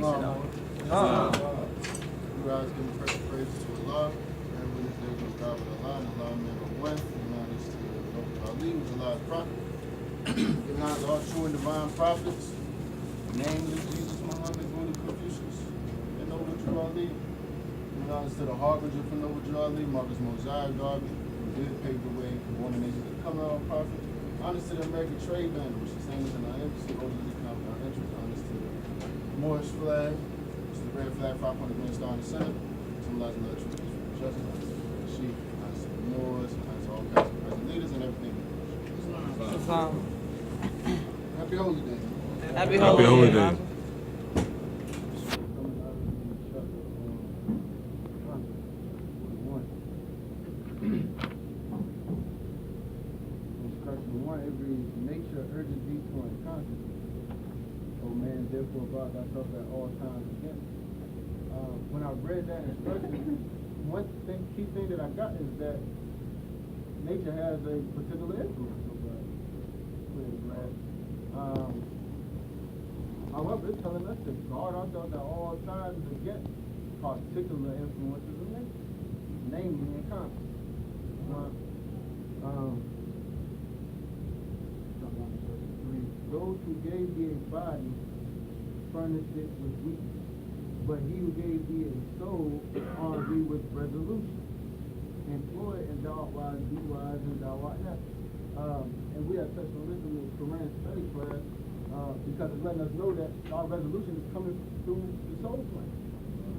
on. You guys give perfect praise to Allah, and when this day goes God with Allah, and Allah man but one, and not is to Ali, who's Allah's prophet. Giving honor to all true and divine prophets, namely Jesus, Muhammad, Buddha, Confucius, and Noble Drew Ali. Giving honor to the harbinger for Noble Drew Ali, Marcus Mosiah Garvey, who did pave the way for born nation to come out prophet. Honors to the American Trade Band, which is same as in our embassy, holding the count our entrance. Honors to the Moorish flag, which is the red flag, 5-pointed green star in the center, symbolizing the truth, justice, honors to the sheep, honors to the Moors, honors to all past and present leaders, and everything. Happy Holy Day. Happy Holy Day. Every nature urges thee to unconsciousness. O man, therefore, guard thyself at all times against. When I read that instruction, key thing that I got is that nature has a particular influence over us. However, it's telling us to guard ourselves at all times against particular influences of nature, namely inconsciousness. Those who gave thee a body furnished it with weakness, but he who gave thee a soul armed thee with resolution. Employ and thou art wise, be wise, and thou art happy. And we have touched on this in the Quran study class because it's letting us know that our resolution is coming through the soul plan.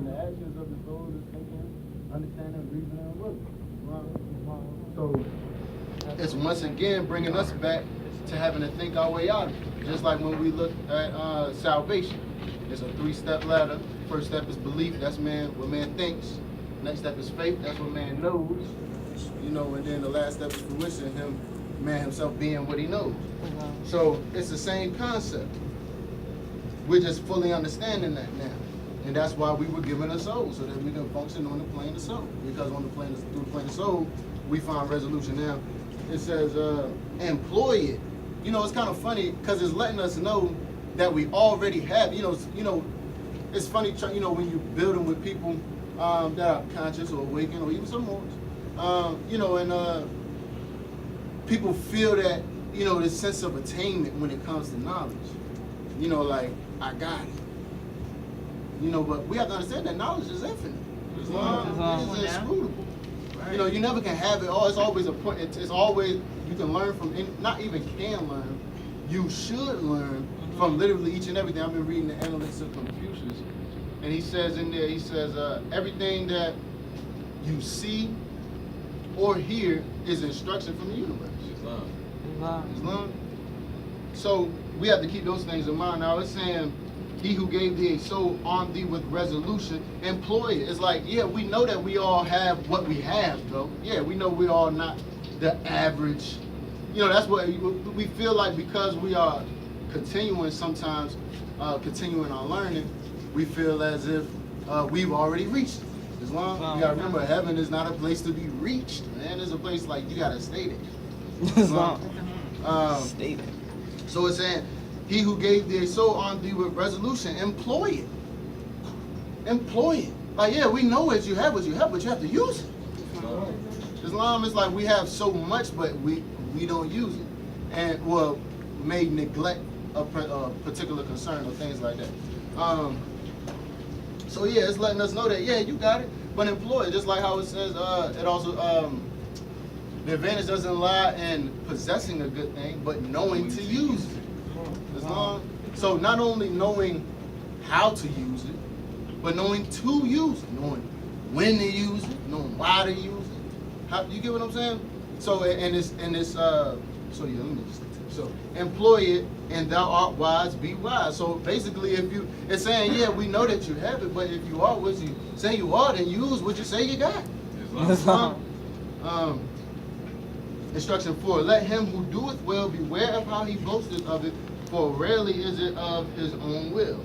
And the actions of the soul is thinking, understanding, reasoning, and will. So it's once again bringing us back to having to think our way out of it. Just like when we look at salvation. It's a 3-step ladder. First step is belief, that's what man thinks. Next step is faith, that's what man knows. And then the last step is fruition, man himself being what he knows. So it's the same concept. We're just fully understanding that now. And that's why we were given a soul, so that we can function on the plane of soul. Because through the plane of soul, we find resolution. Now, it says, employ it. It's kind of funny because it's letting us know that we already have. It's funny, when you're building with people that are conscious or awakened or even some more. And people feel that, this sense of attainment when it comes to knowledge. Like, I got it. But we have to understand that knowledge is infinite. It's inscrutable. Right. You never can have it all. It's always a point. It's always, you can learn from, not even can learn, you should learn from literally each and everything. I've been reading the Analects of Confucius, and he says in there, everything that you see or hear is instruction from the universe. Islam. So we have to keep those things in mind. Now it's saying, he who gave thee a soul armed thee with resolution, employ it. It's like, yeah, we know that we all have what we have, though. Yeah, we know we're all not the average. That's what we feel like, because we are continuing sometimes, continuing our learning, we feel as if we've already reached it. Islam, you gotta remember, heaven is not a place to be reached, man. It's a place like you gotta stay there. Stay there. So it's saying, he who gave thee a soul armed thee with resolution, employ it. Employ it. Like, yeah, we know what you have, but you have to use it. Islam is like, we have so much, but we don't use it. And, may neglect a particular concern or things like that. So, yeah, it's letting us know that, yeah, you got it, but employ it. Just like how it says, it also, the advantage doesn't lie in possessing a good thing, but knowing to use it. So not only knowing how to use it, but knowing to use it, knowing when to use it, knowing why to use it. How, you get what I'm saying? So so employ it, and thou art wise, be wise. So basically, it's saying, yeah, we know that you have it, but if you are what you say you are, then use what you say you got. Instruction 4, let him who doeth well beware of how he boasteth of it, for rarely is it of his own will.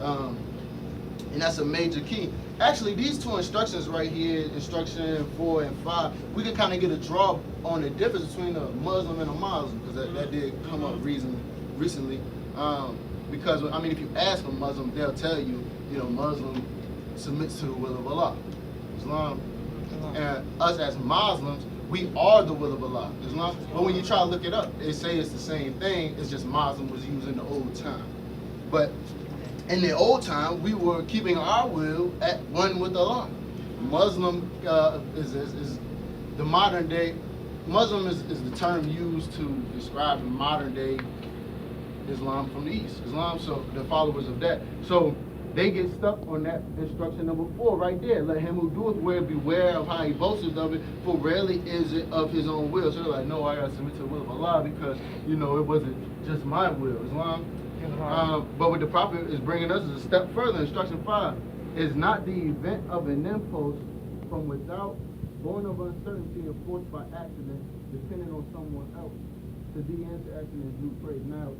And that's a major key. Actually, these two instructions right here, instruction 4 and 5, we can kind of get a draw on the difference between a Muslim and a Muslim, because that did come up recently. Because, I mean, if you ask a Muslim, they'll tell you, you know, Muslim submits to the will of Allah. Islam, and us as Muslims, we are the will of Allah. Islam. But when you try to look it up, they say it's the same thing. It's just Muslim was used in the old time. But in the old time, we were keeping our will at one with Allah. Muslim is the modern day. Muslim is the term used to describe the modern day Islam from the East. Islam, so the followers of that. So they get stuck on that instruction number 4 right there. Let him who doeth well beware of how he boasteth of it, for rarely is it of his own will. So they're like, no, I gotta submit to the will of Allah because, you know, it wasn't just my will. Islam. But what the Prophet is bringing us is a step further. Instruction 5 is not the event of an impulse from without, born of uncertainty and forced by accident, depending on someone else. To the end to action is due praise. Now,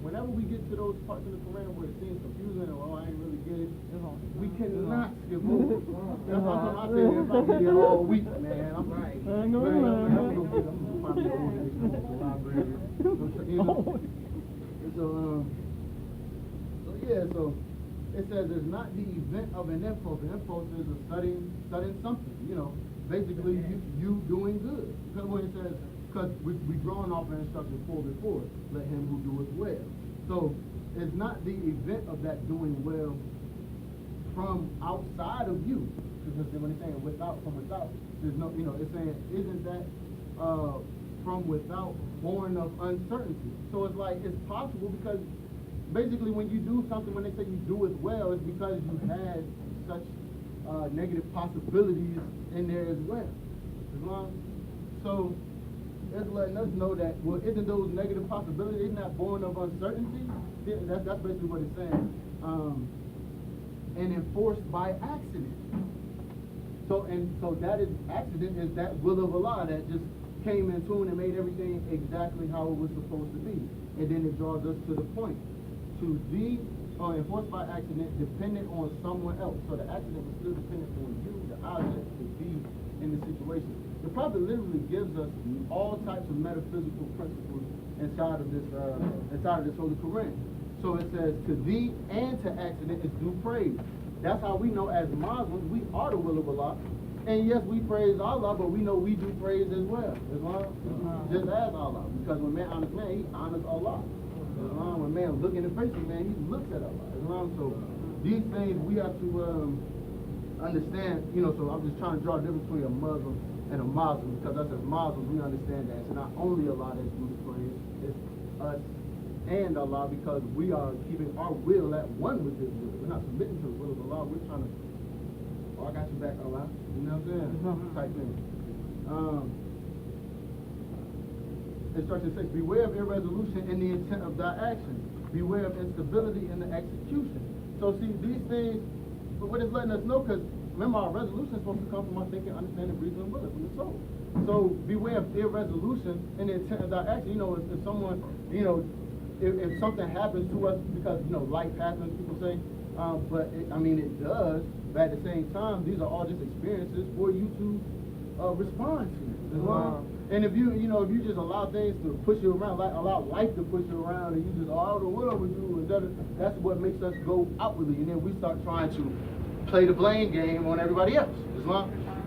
whenever we get to those parts of the Quran where it seems confusing or I ain't really get it, we cannot skip over. That's why I say if I be here all week, man, I'm right. I'm gonna find me over there to the library. You know? So it says it's not the event of an impulse. An impulse is a studying something. You know, basically you doing good. Because when it says, because we drawn off an instruction 4 before, let him who doeth well. So it's not the event of that doing well from outside of you. Because when it's saying from without, there's no, you know, it's saying isn't that from without, born of uncertainty. So it's like it's possible because basically when you do something, when they say you do it well, it's because you had such negative possibilities in there as well. So it's letting us know that, well, isn't those negative possibilities, isn't that born of uncertainty? That's basically what it's saying. And enforced by accident. So that is accident is that will of Allah that just came in tune and made everything exactly how it was supposed to be. And then it draws us to the point. To be enforced by accident, dependent on someone else. So the accident was still dependent on you, the object, to be in the situation. The Prophet literally gives us all types of metaphysical principles inside of this Holy Quran. So it says, to thee and to accident is due praise. That's how we know as Muslims, we are the will of Allah. And yes, we praise Allah, but we know we do praise as well. Just as Allah. Because when man honors man, he honors Allah. When man look in the face of man, he looks at Allah. So these things we have to understand, you know, so I'm just trying to draw a difference between a Muslim and a Muslim, because us as Muslims, we understand that it's not only Allah that's due to praise, it's us and Allah, because we are keeping our will at one with His will. We're not submitting to the will of Allah, we're trying to, oh, I got you back, Allah. You know what I'm saying? Type thing. Instruction 6, beware of irresolution in the intent of thy action. Beware of instability in the execution. So see, these things, but what it's letting us know, because remember our resolution is supposed to come from our thinking, understanding, reason, and will, from the soul. So beware of irresolution in the intent of thy action. You know, if someone, you know, if something happens to us, because, you know, life happens, people say, but it does, but at the same time, these are all just experiences for you to respond to. And if you just allow things to push you around, allow life to push you around, and you just, oh, the world would do, and that's what makes us go outwardly, and then we start trying to play the blame game on everybody else.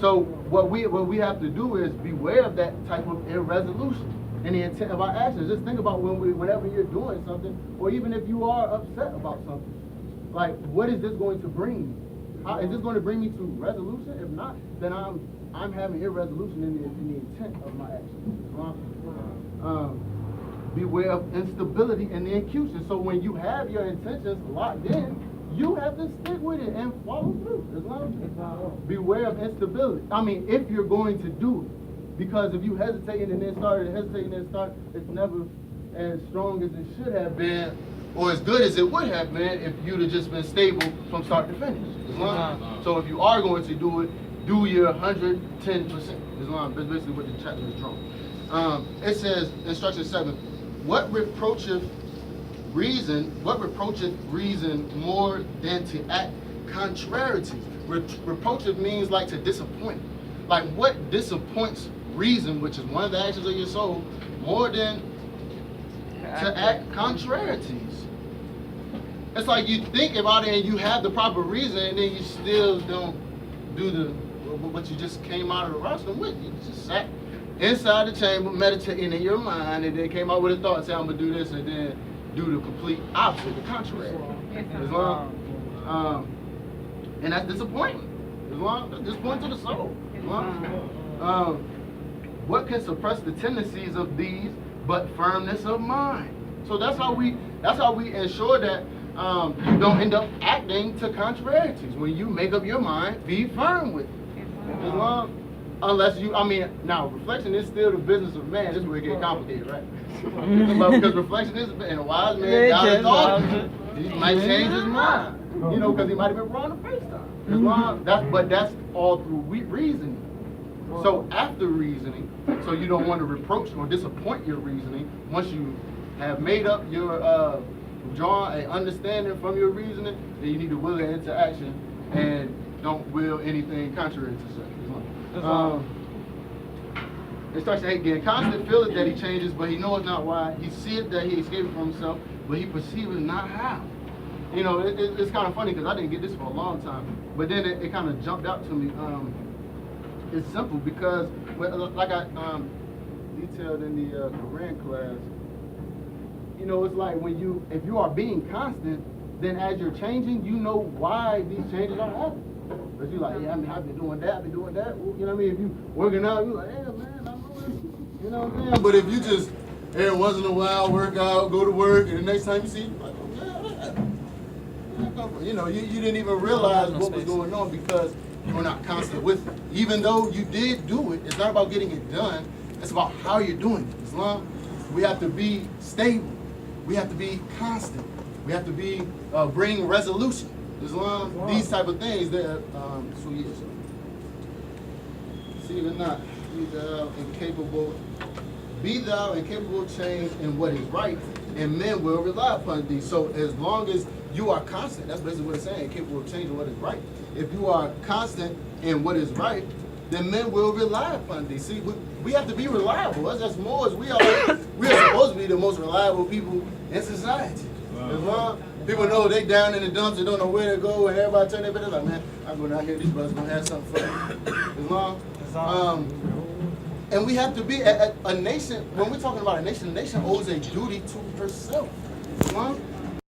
So what we have to do is beware of that type of irresolution in the intent of our actions. Just think about whenever you're doing something, or even if you are upset about something, like, what is this going to bring me? How is this going to bring me to resolution? If not, then I'm having irresolution in the intent of my actions. Beware of instability in the execution. So when you have your intentions locked in, you have to stick with it and follow through. Beware of instability. If you're going to do it, because if you hesitate and then start, it's never as strong as it should have been, or as good as it would have been if you'd have just been stable from start to finish. So if you are going to do it, do your 110%. That's basically what the chapter is drawn. It says, instruction 7, what reproacheth reason more than to act contrariety? Reproacheth means like to disappoint. Like what disappoints reason, which is one of the actions of your soul, more than to act contrarieties? it's like you think about it and you have the proper reason, and then you still don't do what you just came out of the rostrum with. You just sat inside the chamber, meditating in your mind, and then came out with a thought, say, I'm going to do this, and then do the complete opposite, the contrary. Islam. And that's disappointment. Islam, that's disappointment to the soul. Islam. What can suppress the tendencies of these but firmness of mind? So that's how we ensure that you don't end up acting to contrarieties. When you make up your mind, be firm with it. Islam. Unless you, now reflection is still the business of man. This is where it gets complicated, right? Because reflection is, and a wise man, God is talking. He might change his mind, because he might have been wrong the first time. But that's all through reasoning. So after reasoning, so you don't want to reproach or disappoint your reasoning. Once you have made up your, drawn an understanding from your reasoning, then you need to will it into action and don't will anything contrary to such. Instruction 8, getting constant feeling that he changes, but he knows not why. He seeth that he escaped from himself, but he perceiveth not how. It's kind of funny because I didn't get this for a long time, but then it kind of jumped out to me. It's simple because, like I detailed in the Quran class, it's like if you are being constant, then as you're changing, you know why these changes are happening. But you're like, yeah, I've been doing that, Well, if you working out, you're like, yeah, man, I'm doing, what I'm saying? But if you just, every once in a while, work out, go to work, and the next time you see, you're like, oh, yeah, you didn't even realize what was going on because you were not constant with it. Even though you did do it, it's not about getting it done, it's about how you're doing it. Islam, we have to be stable. We have to be constant. We have to be, bring resolution. Islam, these type of things that so yes. See it or not, be thou incapable of change in what is right, and men will rely upon thee. So as long as you are constant, that's basically what it's saying, capable of changing what is right. If you are constant in what is right, then men will rely upon thee. See, we have to be reliable. As Moors, we are supposed to be the most reliable people in society. Wow. People know they down in the dumps and don't know where to go, and everybody turn their back like, man, I'm going out here, these brothers going to have something for me. And we have to be a nation. When we're talking about a nation owes a duty to herself.